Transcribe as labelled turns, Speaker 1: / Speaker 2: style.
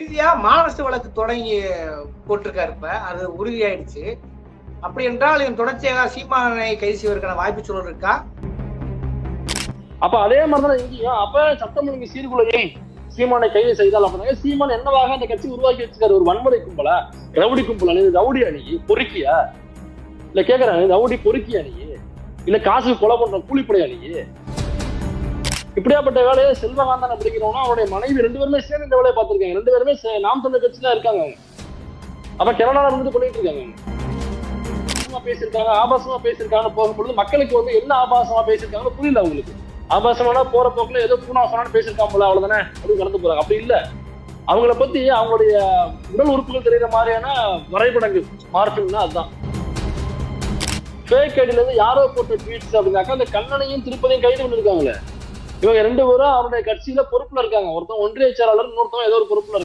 Speaker 1: ரீதியா மானஸ்ட் வழக்கு தொடங்கி போட்டிருக்காரு. இப்ப அது உறுதியாயிடுச்சு. அப்படி என்றால் இதன் தொடர்ச்சியாக சீமானை கைது செய்வதற்கான வாய்ப்பு சூழல் இருக்கா?
Speaker 2: அப்ப அதே மாதிரிதான் இங்கேயும் அப்ப சட்டம் ஒழுங்கு சீர்குலையை சீமானை கைது செய்தால் அப்படின்னா சீமான் என்னவாக அந்த கட்சி உருவாக்கி வச்சிருக்காரு? ஒரு வன்முறை கும்பலா, ரவுடி கும்பலா? நீ ரவுடி அணி பொறுக்கியா? இல்ல கேக்குறேன், ரவுடி பொறுக்கியா நீ? இல்ல காசு கொலை பண்ற கூலிப்படை அணி? இப்படியாப்பட்ட வேலையை செல்வகாந்தன் அப்படிங்கிறவனா அவருடைய மனைவி 2 பேருமே சேர்ந்து இந்த வேலையை பார்த்திருக்காங்க. 2 பேருமே நாம் தமிழர் கட்சி தான் இருக்காங்க. அப்ப கனடால இருந்து பண்ணிட்டு இருக்காங்க. பேசியிருக்காங்க, ஆபாசமா பேசியிருக்காங்க. போகும்பொழுது மக்களுக்கு வந்து என்ன ஆபாசமா பேசியிருக்காங்க புரியல அவங்களுக்கு. ஆபாசமான போற போக்குல ஏதோ பூனா சொன்னான்னு பேசியிருக்காங்க போல, அவ்வளவுதானே அப்படின்னு கடந்து போறாங்க. அப்படி இல்ல, அவங்கள பத்தி அவங்களுடைய உடல் உறுப்புகள் தெரியுற மாதிரியான வரைபடங்கள் மார்பிங்னா அதுதான். ஃபேக் ஐடில இருந்து யாரோ போட்ட ட்வீட்ஸ் அப்படின்னாக்கா அந்த கண்ணனையும் திருப்பதியும் கைது பண்ணிருக்காங்களே. இவங்க 2 பேரும் அவருடைய கட்சியில பொறுப்புல இருக்காங்க. ஒருத்தன் ஒன்றிய செயலாளர், இன்னொருத்தவங்க ஏதோ ஒரு பொறுப்புல